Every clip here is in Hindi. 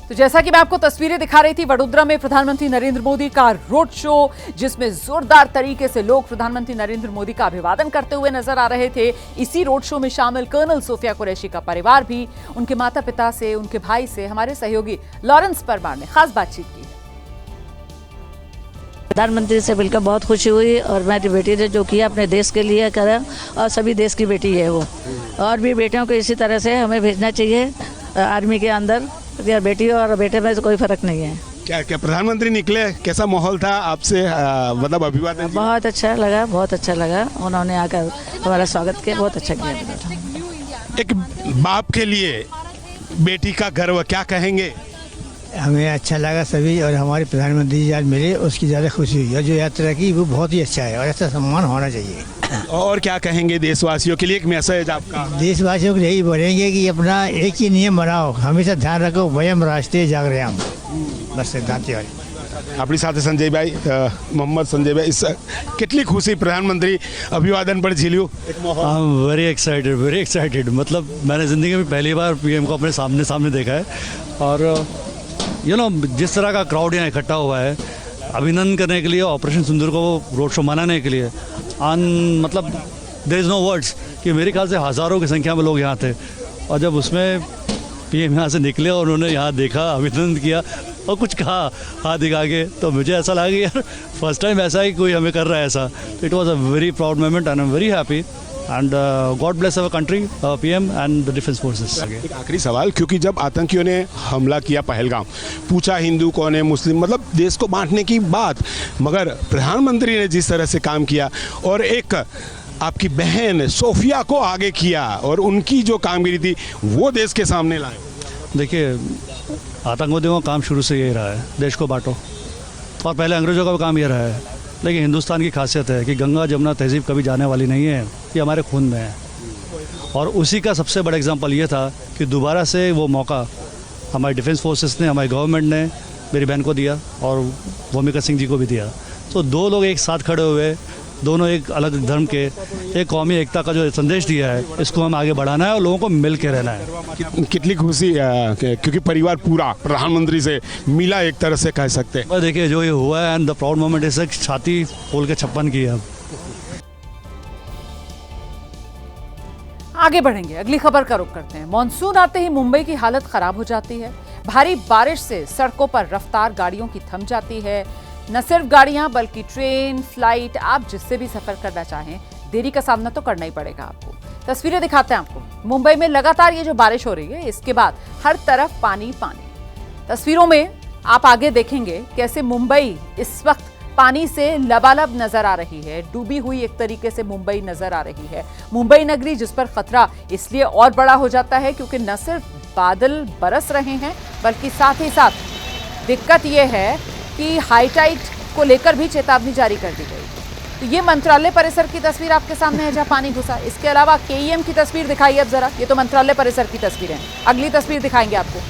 तो जैसा कि मैं आपको तस्वीरें दिखा रही थी, वडोदरा में प्रधानमंत्री नरेंद्र मोदी का रोड शो, जिसमें जोरदार तरीके से लोग प्रधानमंत्री नरेंद्र मोदी का अभिवादन करते हुए नजर आ रहे थे। इसी रोड शो में शामिल कर्नल सोफिया कुरैशी का परिवार भी उनके माता पिता से, उनके भाई से हमारे सहयोगी लॉरेंस परमार ने खास बातचीत की। प्रधानमंत्री से मिलकर बहुत खुशी हुई और मेरी बेटी ने जो किया अपने देश के लिए करा, और सभी देश की बेटी है वो, और भी बेटियों को इसी तरह से हमें भेजना चाहिए आर्मी के अंदर। या बेटी और बेटे में कोई फर्क नहीं है। क्या क्या प्रधानमंत्री निकले, कैसा माहौल था आपसे मतलब अभिवादन? बहुत अच्छा लगा, बहुत अच्छा लगा। उन्होंने आकर हमारा स्वागत किया, बहुत अच्छा किया। एक बाप के लिए बेटी का गर्व, क्या कहेंगे? हमें अच्छा लगा सभी, और हमारे प्रधानमंत्री जी आज मिले, उसकी ज़्यादा खुशी हुई। और जो यात्रा की वो बहुत ही अच्छा है और ऐसा सम्मान होना चाहिए। और क्या कहेंगे देशवासियों के लिए, एक मैसेज आपका? देशवासियों को यही बोलेंगे कि अपना एक ही नियम बनाओ, हमेशा ध्यान रखो, वयम राष्ट्रीय जागृयाम, बस सिद्धांत वाली। આપણી સાથે સંજયભાઈ, મોહમ્મદ સંજયભાઈ, કેટલી ખુશી પ્રધાનમંત્રી અભિવાદન પર ઝીલ્યું? I am very excited. मतलब मैंने ज़िंदगी में पहली बार पीएम को अपने सामने देखा है, और जिस तरह का क्राउड यहाँ इकट्ठा हुआ है अभिनंदन करने के लिए, ऑपरेशन सिंदूर को रोड शो मनाने के लिए, मतलब देयर इज़ नो वर्ड्स कि मेरे ख्याल से हज़ारों की संख्या में लोग यहाँ थे। और जब उसमें पीएम यहाँ से निकले और उन्होंने यहाँ देखा, अभिनंदन किया और कुछ कहा हाथ दिखा के, तो मुझे ऐसा लगा कि यार फर्स्ट टाइम ऐसा ही कोई हमें कर रहा है ऐसा। It was a very proud moment and I am very happy, and God bless our country, PM and the defence forces. एक आखिरी सवाल, क्योंकि जब आतंकियों ने हमला किया पहलगाम, पूछा हिंदू कौन है, मुस्लिम, मतलब देश को बांटने की बात, मगर प्रधानमंत्री ने जिस तरह से काम किया और एक आपकी बहन सोफिया को आगे किया और उनकी जो कामगिरी थी वो देश के सामने लाए। देखिए, आतंकवादियों का काम शुरू से यही रहा है, देश को बांटो, और पहले अंग्रेज़ों का भी काम ये रहा है। लेकिन हिंदुस्तान की खासियत है कि गंगा जमुना तहजीब कभी जाने वाली नहीं है, ये हमारे खून में है। और उसी का सबसे बड़ा एग्जांपल ये था कि दोबारा से वो मौका हमारे डिफेंस फोर्सेस ने, हमारी गवर्नमेंट ने मेरी बहन को दिया और भूमिका सिंह जी को भी दिया। तो दो लोग एक साथ खड़े हुए, दोनों एक अलग धर्म के, एक कौमी एकता का जो संदेश दिया है, इसको हम आगे बढ़ाना है और लोगों को मिल के रहना है। कितनी खुशी, क्योंकि परिवार पूरा प्रधानमंत्री से मिला एक तरह से कह सकते हैं। देखिए जो ये हुआ है, and the proud moment is, छाती खोल के छप्पन की है। आगे बढ़ेंगे, अगली खबर का रुख करते हैं। मॉनसून आते ही मुंबई की हालत खराब हो जाती है। भारी बारिश से सड़कों पर रफ्तार गाड़ियों की थम जाती है। न सिर्फ गाड़ियां बल्कि ट्रेन, फ्लाइट, आप जिससे भी सफर करना चाहें, देरी का सामना तो करना ही पड़ेगा आपको। तस्वीरें दिखाते हैं आपको। मुंबई में लगातार ये जो बारिश हो रही है, इसके बाद हर तरफ पानी पानी। तस्वीरों में आप आगे देखेंगे कैसे मुंबई इस वक्त पानी से लबालब नजर आ रही है, डूबी हुई एक तरीके से मुंबई नजर आ रही है। मुंबई नगरी जिस पर खतरा इसलिए और बड़ा हो जाता है क्योंकि न सिर्फ बादल बरस रहे हैं, बल्कि साथ ही साथ दिक्कत यह है कि हाईटाइड को लेकर भी चेतावनी जारी कर दी गई। तो ये मंत्रालय परिसर की तस्वीर आपके सामने है जहां पानी घुसा। इसके अलावा केईएम की तस्वीर दिखाइए अब जरा। ये तो मंत्रालय परिसर की तस्वीर है, अगली तस्वीर दिखाएंगे आपको।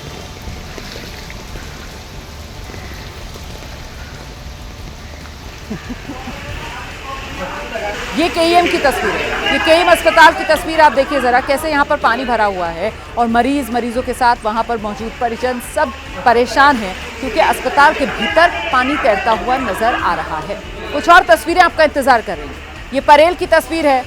ये केईएम की तस्वीर है, ये केईएम अस्पताल की तस्वीर आप देखिए जरा, कैसे यहाँ पर पानी भरा हुआ है और मरीजों के साथ वहाँ पर मौजूद परिजन सब परेशान हैं क्योंकि अस्पताल के भीतर पानी तैरता हुआ नजर आ रहा है। कुछ और तस्वीरें आपका इंतजार कर रही हैं। ये परेल की तस्वीर है,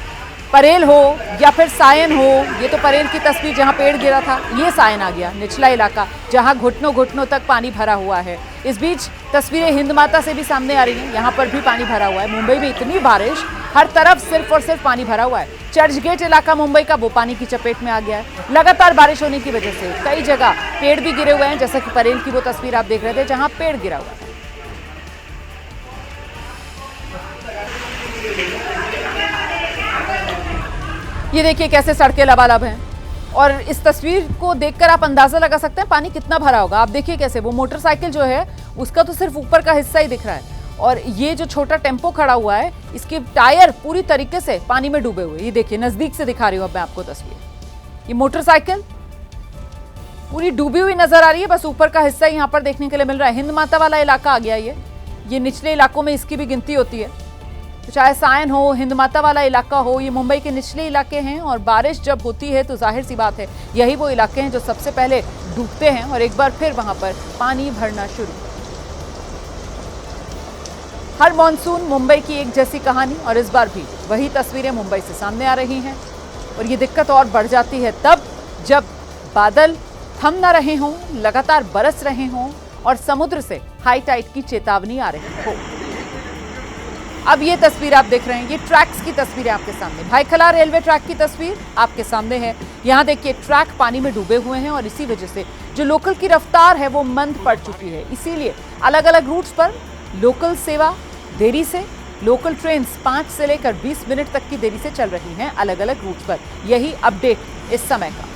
परेल हो या फिर सायन हो। ये तो परेल की तस्वीर जहाँ पेड़ गिरा था, ये सायन आ गया, निचला इलाका जहाँ घुटनों तक पानी भरा हुआ है। इस बीच तस्वीरें हिंद माता से भी सामने आ रही हैं, यहाँ पर भी पानी भरा हुआ है। मुंबई में इतनी बारिश, हर तरफ सिर्फ और सिर्फ पानी भरा हुआ है। चर्च गेट इलाका मुंबई का वो पानी की चपेट में आ गया है। लगातार बारिश होने की वजह से कई जगह पेड़ भी गिरे हुए हैं, जैसा कि परेल की वो तस्वीर आप देख रहे थे जहाँ पेड़ गिरा हुआ है। ये देखिए कैसे सड़कें लबालब हैं, और इस तस्वीर को देखकर आप अंदाजा लगा सकते हैं पानी कितना भरा होगा। आप देखिए कैसे वो मोटरसाइकिल जो है उसका तो सिर्फ ऊपर का हिस्सा ही दिख रहा है, और ये जो छोटा टेम्पो खड़ा हुआ है इसके टायर पूरी तरीके से पानी में डूबे हुए। ये देखिए, नजदीक से दिखा रही हूं अब मैं आपको तस्वीर। ये मोटरसाइकिल पूरी डूबी हुई नजर आ रही है, बस ऊपर का हिस्सा यहाँ पर देखने के लिए मिल रहा है। हिंद माता वाला इलाका आ गया ये निचले इलाकों में इसकी भी गिनती होती है। तो चाहे सायन हो, हिंद माता वाला इलाका हो, ये मुंबई के निचले इलाके हैं, और बारिश जब होती है तो जाहिर सी बात है यही वो इलाके हैं जो सबसे पहले डूबते हैं और एक बार फिर वहां पर पानी भरना शुरू। हर मॉनसून मुंबई की एक जैसी कहानी और इस बार भी वही तस्वीरें मुंबई से सामने आ रही हैं और ये दिक्कत और बढ़ जाती है तब जब बादल थम न रहे हों, लगातार बरस रहे हों और समुद्र से हाई टाइड की चेतावनी आ रही हो। अब ये तस्वीर आप देख रहे हैं, ये ट्रैक्स की तस्वीर है आपके सामने। भाईखला रेलवे ट्रैक की तस्वीर आपके सामने है। यहाँ देखिए ट्रैक पानी में डूबे हुए हैं और इसी वजह से जो लोकल की रफ्तार है वो मंद पड़ चुकी है। इसीलिए अलग अलग रूट्स पर लोकल सेवा देरी से, लोकल ट्रेन 5 से लेकर 20 मिनट तक की देरी से चल रही हैं अलग अलग रूट्स पर। यही अपडेट इस समय का।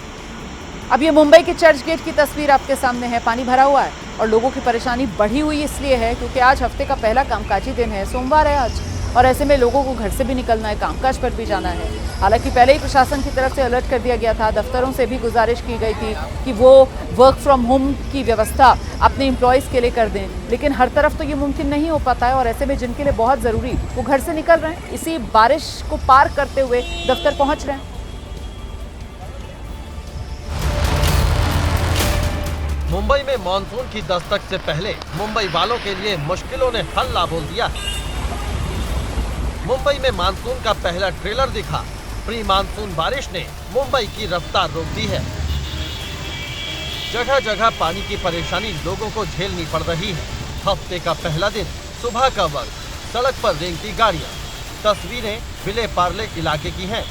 अब ये मुंबई के चर्च गेट की तस्वीर आपके सामने है। पानी भरा हुआ है और लोगों की परेशानी बढ़ी हुई इसलिए है क्योंकि आज हफ्ते का पहला कामकाजी दिन है, सोमवार है आज, और ऐसे में लोगों को घर से भी निकलना है, कामकाज पर भी जाना है। हालांकि पहले ही प्रशासन की तरफ से अलर्ट कर दिया गया था, दफ्तरों से भी गुजारिश की गई थी कि वो वर्क फ्रॉम होम की व्यवस्था अपने एम्प्लॉयज़ के लिए कर दें, लेकिन हर तरफ तो ये मुमकिन नहीं हो पाता है और ऐसे में जिनके लिए बहुत ज़रूरी वो घर से निकल रहे हैं, इसी बारिश को पार करते हुए दफ्तर पहुँच रहे हैं। मुंबई में मानसून की दस्तक से पहले मुंबई वालों के लिए मुश्किलों ने हल्ला बोल दिया। मुंबई में मानसून का पहला ट्रेलर दिखा। प्री मानसून बारिश ने मुंबई की रफ्तार रोक दी है। जगह जगह पानी की परेशानी लोगों को झेलनी पड़ रही है। हफ्ते का पहला दिन, सुबह का वक्त, सड़क पर रेंगती गाड़ियां। तस्वीरें विले पार्ले इलाके की हैं।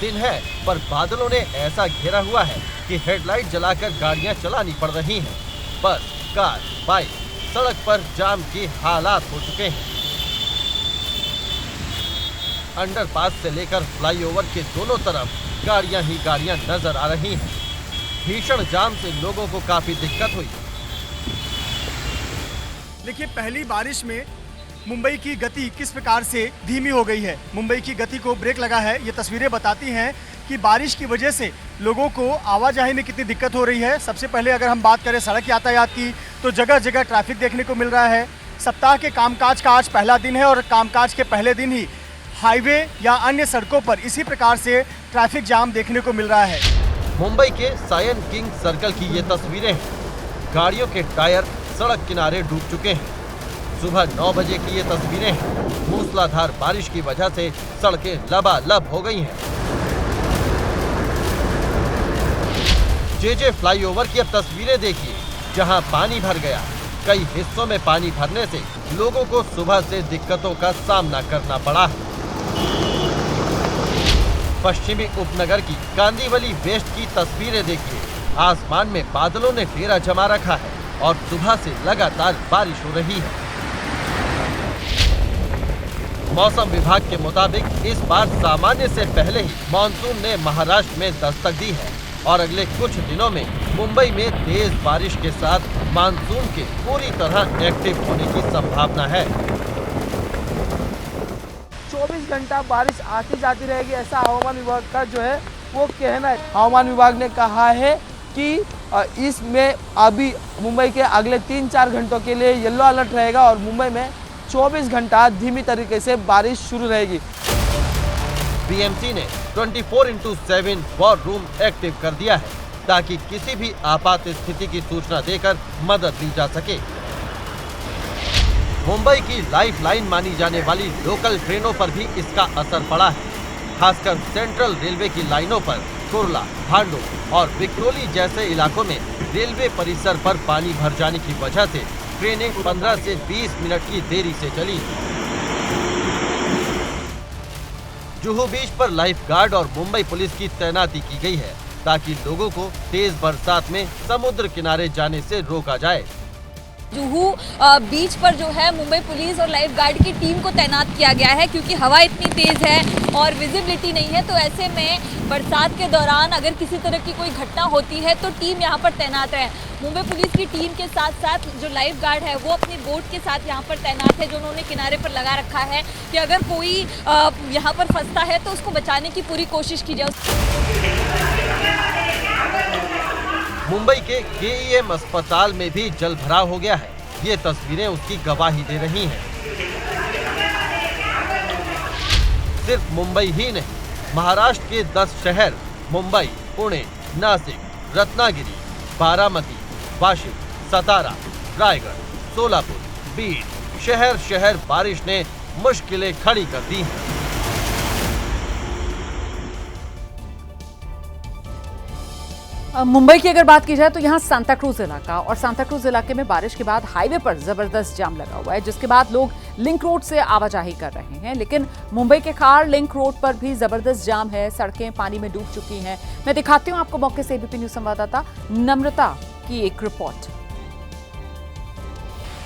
दिन है पर बादलों ने ऐसा घेरा हुआ है कि हेडलाइट जलाकर गाड़ियां चलानी पड़ रही हैं। बस, कार, बाइक सड़क पर जाम के हालात हो चुके हैं। अंडरपास से लेकर फ्लाईओवर के दोनों तरफ गाड़ियां ही गाड़ियां नजर आ रही हैं। भीषण जाम से लोगों को काफी दिक्कत हुई। देखिए, पहली बारिश में मुंबई की गति किस प्रकार से धीमी हो गई है। मुंबई की गति को ब्रेक लगा है। ये तस्वीरें बताती हैं कि बारिश की वजह से लोगों को आवाजाही में कितनी दिक्कत हो रही है। सबसे पहले अगर हम बात करें सड़क यातायात की तो जगह जगह ट्रैफिक देखने को मिल रहा है। सप्ताह के कामकाज का आज पहला दिन है और कामकाज के पहले दिन ही हाईवे या अन्य सड़कों पर इसी प्रकार से ट्रैफिक जाम देखने को मिल रहा है। मुंबई के सायन किंग सर्कल की ये तस्वीरें हैं। गाड़ियों के टायर सड़क किनारे डूब चुके हैं। सुबह 9 बजे की ये तस्वीरें हैं। मूसलाधार बारिश की वजह से सड़कें लबालब हो गई हैं। जेजे फ्लाईओवर की अब तस्वीरें देखिए, जहां पानी भर गया। कई हिस्सों में पानी भरने से लोगों को सुबह से दिक्कतों का सामना करना पड़ा। पश्चिमी उपनगर की कांदीवली वेस्ट की तस्वीरें देखिए। आसमान में बादलों ने डेरा जमा रखा है और सुबह से लगातार बारिश हो रही है। मौसम विभाग के मुताबिक इस बार सामान्य से पहले ही मानसून ने महाराष्ट्र में दस्तक दी है और अगले कुछ दिनों में मुंबई में तेज बारिश के साथ मानसून के पूरी तरह एक्टिव होने की संभावना है। 24 घंटा बारिश आती जाती रहेगी, ऐसा हवामान विभाग का जो है वो कहना है। हवामान विभाग ने कहा है कि इसमें अभी मुंबई के अगले 3-4 घंटों के लिए येलो अलर्ट रहेगा और मुंबई में 24 घंटा धीमी तरीके से बारिश शुरू रहेगी। बीएमसी ने 24/7 वॉर रूम एक्टिव कर दिया है ताकि किसी भी आपात स्थिति की सूचना देकर मदद ली जा सके। मुंबई की लाइफलाइन मानी जाने वाली लोकल ट्रेनों पर भी इसका असर पड़ा है। खासकर सेंट्रल रेलवे की लाइनों पर कुर्ला, भांडू और विक्रोली जैसे इलाकों में रेलवे परिसर पर पानी भर जाने की वजह से ट्रेनें 15 से 20 मिनट की देरी से चली। जुहू बीच पर लाइफ गार्ड और मुंबई पुलिस की तैनाती की गई है ताकि लोगों को तेज बरसात में समुद्र किनारे जाने से रोका जाए। जुहू बीच पर जो है मुंबई पुलिस और लाइफ गार्ड की टीम को तैनात किया गया है क्योंकि हवा इतनी तेज है और विजिबिलिटी नहीं है। तो ऐसे में बरसात के दौरान अगर किसी तरह की कोई घटना होती है तो टीम यहाँ पर तैनात है। मुंबई पुलिस की टीम के साथ साथ जो लाइफ गार्ड है वो अपनी बोट के साथ यहाँ पर तैनात है, जो उन्होंने किनारे पर लगा रखा है कि अगर कोई यहाँ पर फंसता है तो उसको बचाने की पूरी कोशिश की जाए। मुंबई के केईएम अस्पताल में भी जल भराव हो गया है। ये तस्वीरें उसकी गवाही दे रही हैं। सिर्फ मुंबई ही नहीं, महाराष्ट्र के 10 शहर मुंबई, पुणे, नासिक, रत्नागिरी, बारामती, वाशिम, सतारा, रायगढ़, सोलापुर, बीड, शहर शहर बारिश ने मुश्किलें खड़ी कर दी हैं। मुंबई की अगर बात की जाए तो यहाँ सांता क्रूज इलाका और सांता क्रूज इलाके में बारिश के बाद हाईवे पर जबरदस्त जाम लगा हुआ है, जिसके बाद लोग लिंक रोड से आवाजाही कर रहे हैं। लेकिन मुंबई के खार लिंक रोड पर भी जबरदस्त जाम है, सड़कें पानी में डूब चुकी हैं। मैं दिखाती हूँ आपको मौके से एबीपी न्यूज संवाददाता नम्रता की एक रिपोर्ट।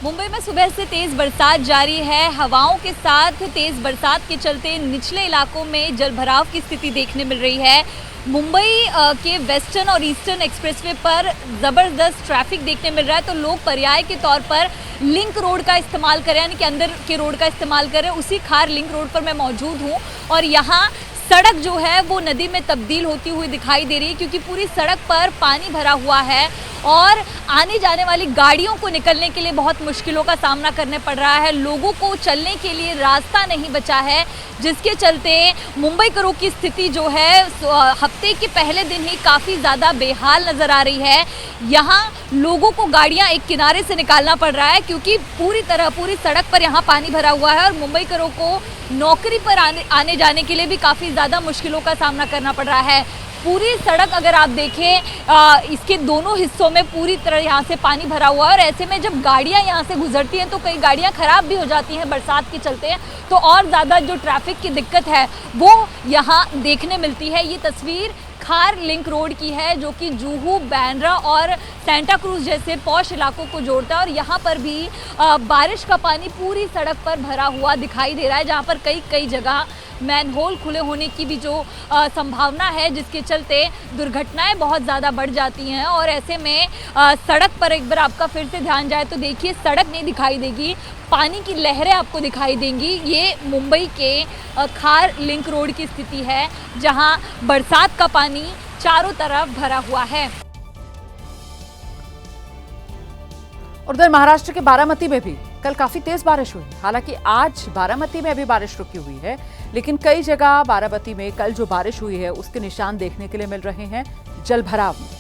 मुंबई में सुबह से तेज बरसात जारी है। हवाओं के साथ तेज बरसात के चलते निचले इलाकों में जलभराव की स्थिति देखने मिल रही है। मुंबई के वेस्टर्न और ईस्टर्न एक्सप्रेसवे पर ज़बरदस्त ट्रैफिक देखने मिल रहा है, तो लोग पर्याय के तौर पर लिंक रोड का इस्तेमाल करें, यानी कि अंदर के रोड का इस्तेमाल करें। उसी खार लिंक रोड पर मैं मौजूद हूँ और यहाँ सड़क जो है वो नदी में तब्दील होती हुई दिखाई दे रही है, क्योंकि पूरी सड़क पर पानी भरा हुआ है और आने जाने वाली गाड़ियों को निकलने के लिए बहुत मुश्किलों का सामना करने पड़ रहा है। लोगों को चलने के लिए रास्ता नहीं बचा है, जिसके चलते मुंबई करो की स्थिति जो है हफ्ते के पहले दिन ही काफ़ी ज़्यादा बेहाल नज़र आ रही है। यहाँ लोगों को गाड़ियाँ एक किनारे से निकालना पड़ रहा है, क्योंकि पूरी सड़क पर यहाँ पानी भरा हुआ है और मुंबई करो को नौकरी पर आने जाने के लिए भी काफ़ी ज़्यादा मुश्किलों का सामना करना पड़ रहा है। पूरी सड़क अगर आप देखें इसके दोनों हिस्सों में पूरी तरह यहाँ से पानी भरा हुआ है और ऐसे में जब गाड़ियाँ यहाँ से गुजरती हैं तो कई गाड़ियाँ ख़राब भी हो जाती हैं बरसात के चलते, तो और ज़्यादा जो ट्रैफिक की दिक्कत है वो यहाँ देखने मिलती है। ये तस्वीर खार लिंक रोड की है, जो कि जुहू, बैंड्रा और सेंटा क्रूज जैसे पॉश इलाकों को जोड़ता है और यहाँ पर भी बारिश का पानी पूरी सड़क पर भरा हुआ दिखाई दे रहा है, जहाँ पर कई जगह मैनहोल खुले होने की भी जो संभावना है, जिसके चलते दुर्घटनाएं बहुत ज़्यादा बढ़ जाती हैं। और ऐसे में सड़क पर एक बार आपका फिर से ध्यान जाए तो देखिए सड़क नहीं दिखाई देगी, पानी की लहरें आपको दिखाई देंगी। ये मुंबई के खार लिंक रोड की स्थिति है, जहां बरसात का पानी चारों तरफ भरा हुआ है। और उधर महाराष्ट्र के बारामती में भी कल काफी तेज बारिश हुई। हालांकि आज बारामती में अभी बारिश रुकी हुई है, लेकिन कई जगह बारामती में कल जो बारिश हुई है उसके निशान देखने के लिए मिल रहे हैं जलभराव में।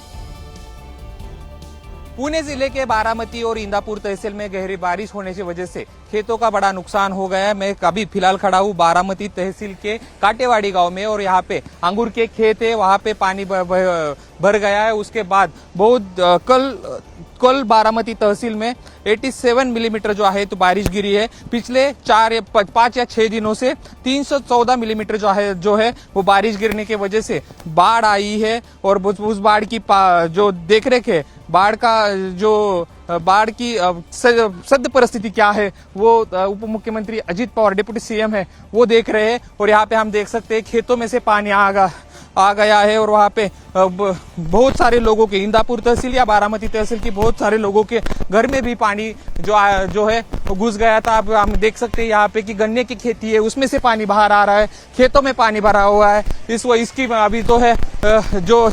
पुणे जिले के बारामती और इंदापुर तहसील में गहरी बारिश होने की वजह से खेतों का बड़ा नुकसान हो गया है। मैं अभी फिलहाल खड़ा हूँ बारामती तहसील के काटेवाड़ी गांव में और यहाँ पे अंगूर के खेत है, वहाँ पे पानी भर गया है। उसके बाद बहुत कल बारामती तहसील में 87 मिलीमीटर जो है तो बारिश गिरी है। पिछले 5 या 6 दिनों से 314 मिलीमीटर जो है वो बारिश गिरने की वजह से बाढ़ आई है और उस बाढ़ की जो देखरेख है, बाढ़ की सद्य परिस्थिति क्या है वो उप मुख्यमंत्री अजित पवार डिप्टी सीएम है वो देख रहे हैं। और यहाँ पे हम देख सकते हैं खेतों में से पानी आ गया है और वहाँ पे बहुत सारे लोगों के इंदापुर तहसील या बारामती तहसील की बहुत सारे लोगों के घर में भी पानी जो है वो घुस गया था। अब हम देख सकते हैं यहाँ पे कि गन्ने की खेती है उसमें से पानी बाहर आ रहा है, खेतों में पानी भरा हुआ है। इसकी अभी तो है जो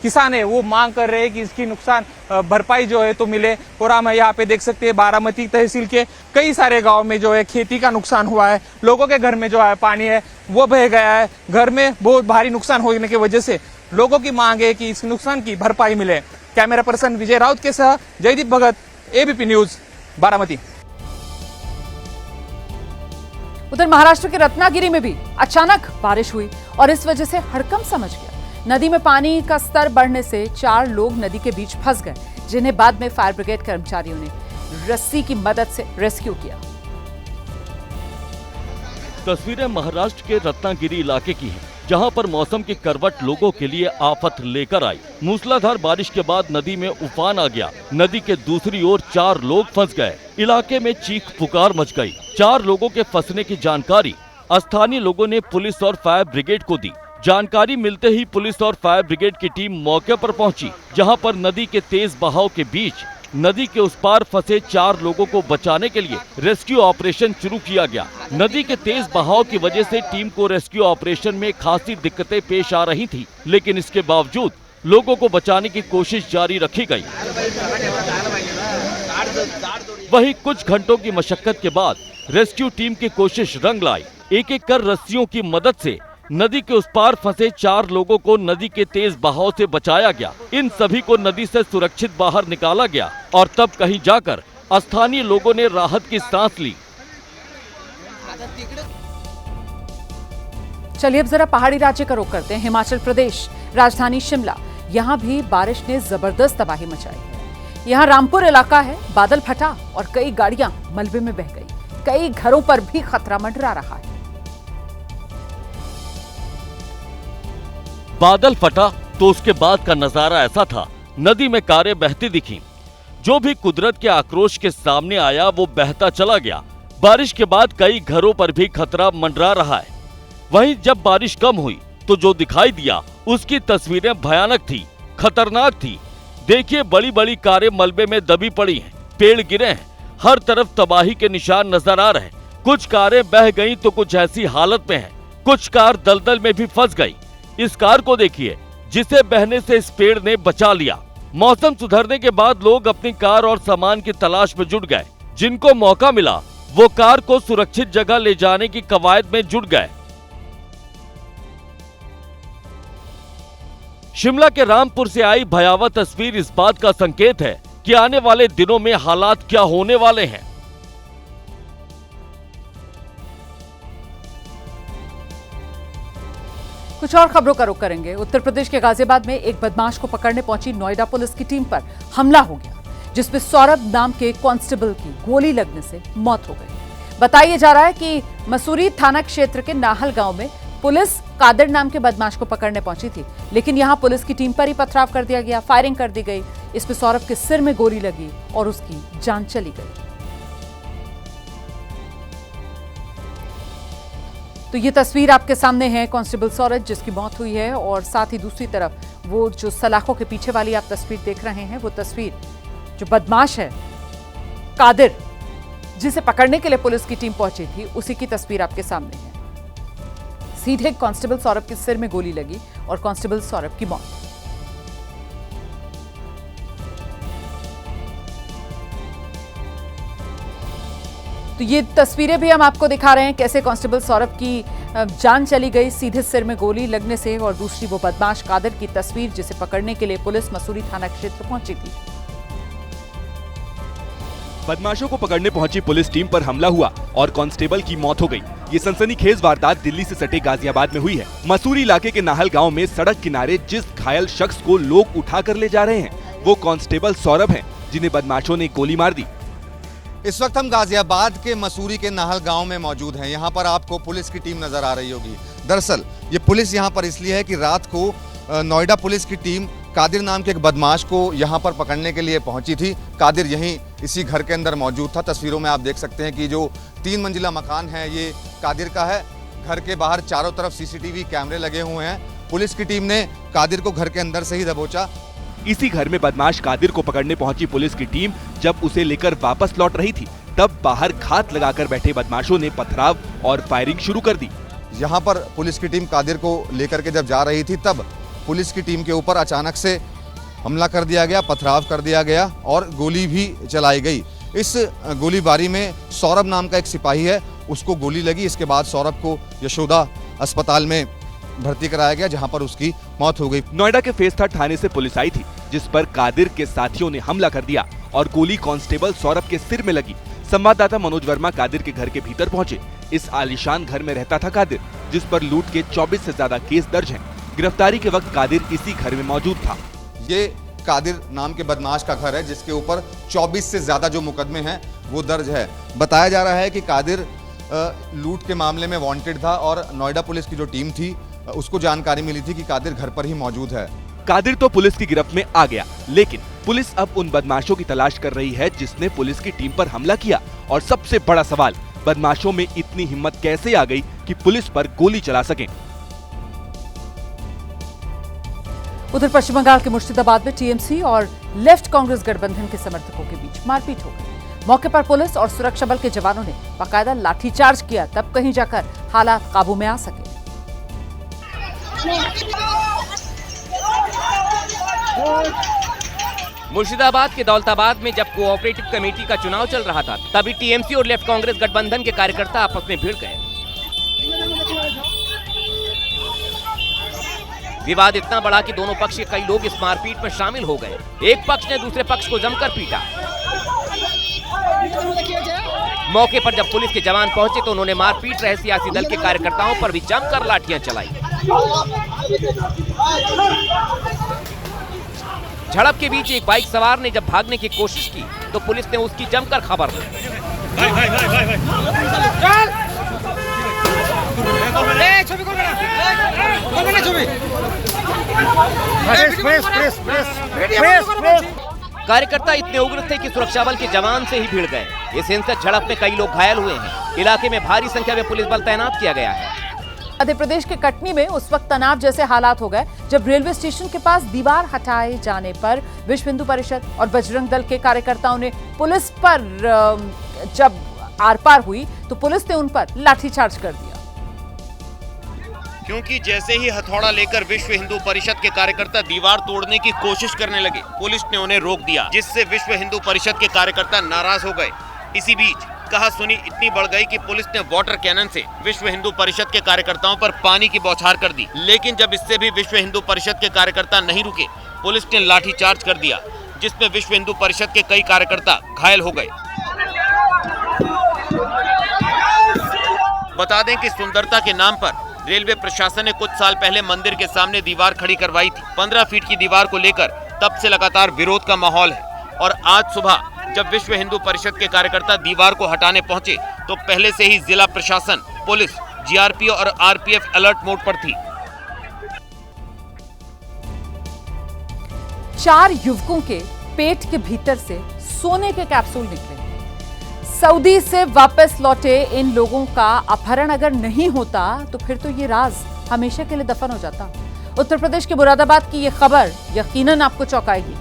किसान है वो मांग कर रहे हैं कि इसकी नुकसान भरपाई जो है तो मिले। और हम यहाँ पे देख सकते हैं बारामती तहसील के कई सारे गांव में जो है खेती का नुकसान हुआ है, लोगों के घर में जो है पानी है वो बह गया है। घर में बहुत भारी नुकसान होने की वजह से लोगों की मांग है कि इस नुकसान की भरपाई मिले। कैमरा पर्सन विजय राउत के साथ जयदीप भगत, एबीपी न्यूज, बारामती। उधर महाराष्ट्र के रत्नागिरी में भी अचानक बारिश हुई और इस वजह से हड़कंप समझ गया। नदी में पानी का स्तर बढ़ने से 4 लोग नदी के बीच फंस गए, जिन्हें बाद में फायर ब्रिगेड कर्मचारियों ने रस्सी की मदद से रेस्क्यू किया। तस्वीरें महाराष्ट्र के रत्नागिरी इलाके की हैं, जहां पर मौसम की करवट लोगों के लिए आफत लेकर आई। मूसलाधार बारिश के बाद नदी में उफान आ गया। नदी के दूसरी ओर 4 लोग फंस गए। इलाके में चीख पुकार मच गई। 4 लोगों के फंसने की जानकारी स्थानीय लोगों ने पुलिस और फायर ब्रिगेड को दी। जानकारी मिलते ही पुलिस और फायर ब्रिगेड की टीम मौके पर पहुंची, जहां पर नदी के तेज बहाव के बीच नदी के उस पार फंसे 4 लोगों को बचाने के लिए रेस्क्यू ऑपरेशन शुरू किया गया। नदी के तेज बहाव की वजह से टीम को रेस्क्यू ऑपरेशन में खासी दिक्कतें पेश आ रही थी, लेकिन इसके बावजूद लोगों को बचाने की कोशिश जारी रखी गई। वहीं कुछ घंटों की मशक्कत के बाद रेस्क्यू टीम की कोशिश रंग लाई। एक एक कर रस्सियों की मदद से नदी के उस पार फंसे 4 लोगों को नदी के तेज बहाव से बचाया गया। इन सभी को नदी से सुरक्षित बाहर निकाला गया और तब कहीं जाकर स्थानीय लोगों ने राहत की सांस ली। चलिए अब जरा पहाड़ी राज्य का रुख करते हैं, हिमाचल प्रदेश, राजधानी शिमला। यहाँ भी बारिश ने जबरदस्त तबाही मचाई है। यहाँ रामपुर इलाका है, बादल फटा और कई गाड़ियां मलबे में बह गई। कई घरों पर भी खतरा मंडरा रहा है। बादल फटा तो उसके बाद का नजारा ऐसा था, नदी में कारें बहती दिखी। जो भी कुदरत के आक्रोश के सामने आया वो बहता चला गया। बारिश के बाद कई घरों पर भी खतरा मंडरा रहा है। वहीं जब बारिश कम हुई तो जो दिखाई दिया उसकी तस्वीरें भयानक थी, खतरनाक थी। देखिए, बड़ी बड़ी कारें मलबे में दबी पड़ी हैं, पेड़ गिरे हैं, हर तरफ तबाही के निशान नजर आ रहे हैं। कुछ कारें बह गईं तो कुछ ऐसी हालत में हैं, कुछ कार दलदल में भी फंस गई। इस कार को देखिए जिसे बहने से इस पेड़ ने बचा लिया। मौसम सुधरने के बाद लोग अपनी कार और सामान की तलाश में जुट गए। जिनको मौका मिला वो कार को सुरक्षित जगह ले जाने की कवायद में जुट गए। शिमला के रामपुर से आई भयावह तस्वीर इस बात का संकेत है कि आने वाले दिनों में हालात क्या होने वाले हैं। कुछ और खबरों का रुख करेंगे। उत्तर प्रदेश के गाजियाबाद में एक बदमाश को पकड़ने पहुंची नोएडा पुलिस की टीम पर हमला हो गया, जिसमें सौरभ नाम के कांस्टेबल की गोली लगने से मौत हो गई। बताया जा रहा है कि मसूरी थाना क्षेत्र के नाहल गांव में पुलिस कादिर नाम के बदमाश को पकड़ने पहुंची थी, लेकिन यहां पुलिस की टीम पर ही पथराव कर दिया गया, फायरिंग कर दी गई। इसमें सौरभ के सिर में गोली लगी और उसकी जान चली गई। तो ये तस्वीर आपके सामने है कांस्टेबल सौरभ जिसकी मौत हुई है, और साथ ही दूसरी तरफ वो जो सलाखों के पीछे वाली आप तस्वीर देख रहे हैं, वो तस्वीर जो बदमाश है कादिर जिसे पकड़ने के लिए पुलिस की टीम पहुंची थी, उसी की तस्वीर आपके सामने है। सीधे कांस्टेबल सौरभ के सिर में गोली लगी और कांस्टेबल सौरभ की मौत। तो ये तस्वीरें भी हम आपको दिखा रहे हैं कैसे कांस्टेबल सौरभ की जान चली गई सीधे सिर में गोली लगने से, और दूसरी वो बदमाश कादिर की तस्वीर जिसे पकड़ने के लिए पुलिस मसूरी थाना क्षेत्र पहुंची थी। बदमाशों को पकड़ने पहुंची पुलिस टीम पर हमला हुआ और कांस्टेबल की मौत हो गई। ये सनसनीखेज वारदात दिल्ली से सटे गाजियाबाद में हुई है। मसूरी इलाके के नाहल गांव में सड़क किनारे जिस घायल शख्स को लोग उठा कर ले जा रहे हैं वो कांस्टेबल सौरभ हैं, जिन्हें बदमाशों ने गोली मार दी। इस वक्त हम गाजियाबाद के मसूरी के नाहल गांव में मौजूद हैं। यहाँ पर आपको पुलिस की टीम नजर आ रही होगी। दरअसल ये पुलिस यहाँ पर इसलिए है कि रात को नोएडा पुलिस की टीम कादिर नाम के एक बदमाश को यहाँ पर पकड़ने के लिए पहुंची थी। कादिर यहीं इसी घर के अंदर मौजूद था। तस्वीरों में आप देख सकते हैं कि जो 3 मंजिला मकान है ये कादिर का है। घर के बाहर चारों तरफ सीसीटीवी कैमरे लगे हुए हैं। पुलिस की टीम ने कादिर को घर के अंदर से ही दबोचा। इसी घर में बदमाश कादिर को पकड़ने पहुंची पुलिस की टीम जब उसे लेकर वापस लौट रही थी, तब बाहर घात लगाकर बैठे बदमाशों ने पथराव और फायरिंग शुरू कर दी। यहाँ पर पुलिस की टीम कादिर को लेकर के जब जा रही थी, तब पुलिस की टीम के ऊपर अचानक से हमला कर दिया गया, पथराव कर दिया गया और गोली भी चलाई गई। इस गोलीबारी में सौरभ नाम का एक सिपाही है, उसको गोली लगी। इसके बाद सौरभ को यशोदा अस्पताल में भर्ती कराया गया, जहां पर उसकी मौत हो गई। नोएडा के फेस्था थाने से पुलिस आई थी, जिस पर कादिर के साथियों ने हमला कर दिया और गोली कांस्टेबल सौरभ के सिर में लगी। संवाददाता मनोज वर्मा कादिर के घर के भीतर पहुंचे। इस आलीशान घर में रहता था कादिर, जिस पर लूट के 24 से ज्यादा केस दर्ज हैं। गिरफ्तारी के वक्त कादिर इसी घर में मौजूद था। ये कादिर नाम के बदमाश का घर है, जिसके ऊपर 24 से ज्यादा जो मुकदमे हैं वो दर्ज है। बताया जा रहा है कि कादिर लूट के मामले में वांटेड था और नोएडा पुलिस की जो टीम थी उसको जानकारी मिली थी कि कादिर घर पर ही मौजूद है। कादिर तो पुलिस की गिरफ्त में आ गया, लेकिन पुलिस अब उन बदमाशों की तलाश कर रही है जिसने पुलिस की टीम पर हमला किया। और सबसे बड़ा सवाल, बदमाशों में इतनी हिम्मत कैसे आ गई कि पुलिस पर गोली चला सकें। उधर पश्चिम बंगाल के मुर्शिदाबाद में टीएमसी और लेफ्ट कांग्रेस गठबंधन के समर्थकों के बीच मारपीट हो गई। मौके पर पुलिस और सुरक्षा बल के जवानों ने बाकायदा लाठीचार्ज किया, तब कहीं जाकर हालात काबू में आ सके। मुर्शिदाबाद के दौलताबाद में जब कोऑपरेटिव कमेटी का चुनाव चल रहा था, तभी टीएमसी और लेफ्ट कांग्रेस गठबंधन के कार्यकर्ता आपस में भिड़ गए। विवाद इतना बढ़ा कि दोनों पक्ष के कई लोग इस मारपीट में शामिल हो गए। एक पक्ष ने दूसरे पक्ष को जमकर पीटा। मौके पर जब पुलिस के जवान पहुंचे तो उन्होंने मारपीट रहे सियासी दल के कार्यकर्ताओं पर भी जमकर लाठियां चलाई। झड़प के बीच एक बाइक सवार ने जब भागने की कोशिश की तो पुलिस ने उसकी जमकर खबर ली। कार्यकर्ता इतने उग्र थे कि सुरक्षा बल के जवान से ही भिड़ गए। इस हिंसक झड़प में कई लोग घायल हुए हैं। इलाके में भारी संख्या में पुलिस बल तैनात किया गया है। मध्य प्रदेश के कटनी में उस वक्त तनाव जैसे हालात हो गए जब रेलवे स्टेशन के पास दीवार हटाए जाने पर विश्व हिंदू परिषद और बजरंग दल के कार्यकर्ताओं ने पुलिस पर जब आर पार हुई तो पुलिस ने उन पर लाठीचार्ज कर दिया। क्योंकि जैसे ही हथौड़ा लेकर विश्व हिंदू परिषद के कार्यकर्ता दीवार तोड़ने की कोशिश करने लगे, पुलिस ने उन्हें रोक दिया, जिससे विश्व हिंदू परिषद के कार्यकर्ता नाराज हो गए। इसी बीच कहा सुनी इतनी बढ़ गई कि पुलिस ने वाटर कैनन से विश्व हिंदू परिषद के कार्यकर्ताओं पर पानी की बौछार कर दी। लेकिन जब इससे भी विश्व हिंदू परिषद के कार्यकर्ता नहीं रुके, पुलिस ने लाठीचार्ज कर दिया, जिसमें विश्व हिंदू परिषद के कई कार्यकर्ता घायल हो गए। बता दें कि सुंदरता के नाम पर रेलवे प्रशासन ने कुछ साल पहले मंदिर के सामने दीवार खड़ी करवाई थी। 15 फीट की दीवार को लेकर तब से लगातार विरोध का माहौल है और आज सुबह जब विश्व हिंदू परिषद के कार्यकर्ता दीवार को हटाने पहुंचे तो पहले से ही जिला प्रशासन, पुलिस, जीआरपी और आरपीएफ अलर्ट मोड पर थी। 4 युवकों के पेट के भीतर से सोने के कैप्सूल निकले। सऊदी से वापस लौटे इन लोगों का अपहरण अगर नहीं होता तो फिर तो ये राज हमेशा के लिए दफन हो जाता। उत्तर प्रदेश के मुरादाबाद की ये खबर यकीनन आपको चौंकाएगी।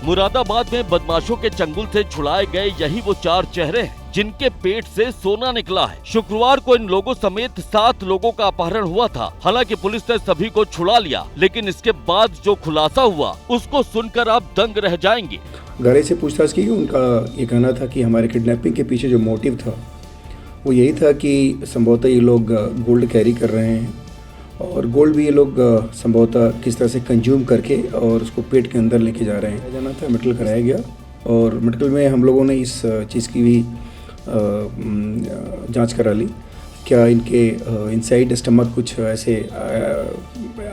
मुरादाबाद में बदमाशों के चंगुल से छुड़ाए गए यही वो 4 चेहरे हैं जिनके पेट से सोना निकला है। शुक्रवार को इन लोगों समेत 7 लोगों का अपहरण हुआ था। हालांकि पुलिस ने सभी को छुड़ा लिया, लेकिन इसके बाद जो खुलासा हुआ उसको सुनकर आप दंग रह जाएंगे। घरे से पूछताछ की, उनका ये कहना था कि हमारे किडनैपिंग के पीछे जो मोटिव था वो यही था कि संभवतः ये लोग गोल्ड कैरी कर रहे हैं और गोल्ड भी ये लोग संभवतः किस तरह से कंज्यूम करके और उसको पेट के अंदर लेके जा रहे हैं। जाना था, मेडिकल कराया गया और मेडिकल में हम लोगों ने इस चीज़ की भी जांच करा ली। क्या इनके इनसाइड स्टमक कुछ ऐसे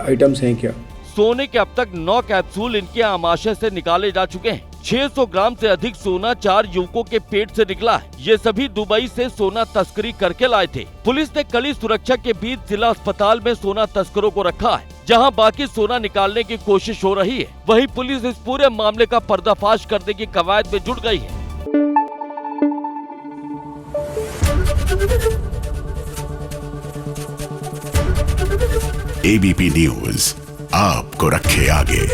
आइटम्स हैं क्या? सोने के अब तक 9 कैप्सूल इनके आमाशय से निकाले जा चुके हैं। 600 ग्राम से अधिक सोना 4 युवकों के पेट से निकला है। ये सभी दुबई से सोना तस्करी करके लाए थे। पुलिस ने कड़ी सुरक्षा के बीच जिला अस्पताल में सोना तस्करों को रखा है, जहां बाकी सोना निकालने की कोशिश हो रही है। वहीं पुलिस इस पूरे मामले का पर्दाफाश करने की कवायद में जुट गई है। एबीपी न्यूज आपको रखे आगे।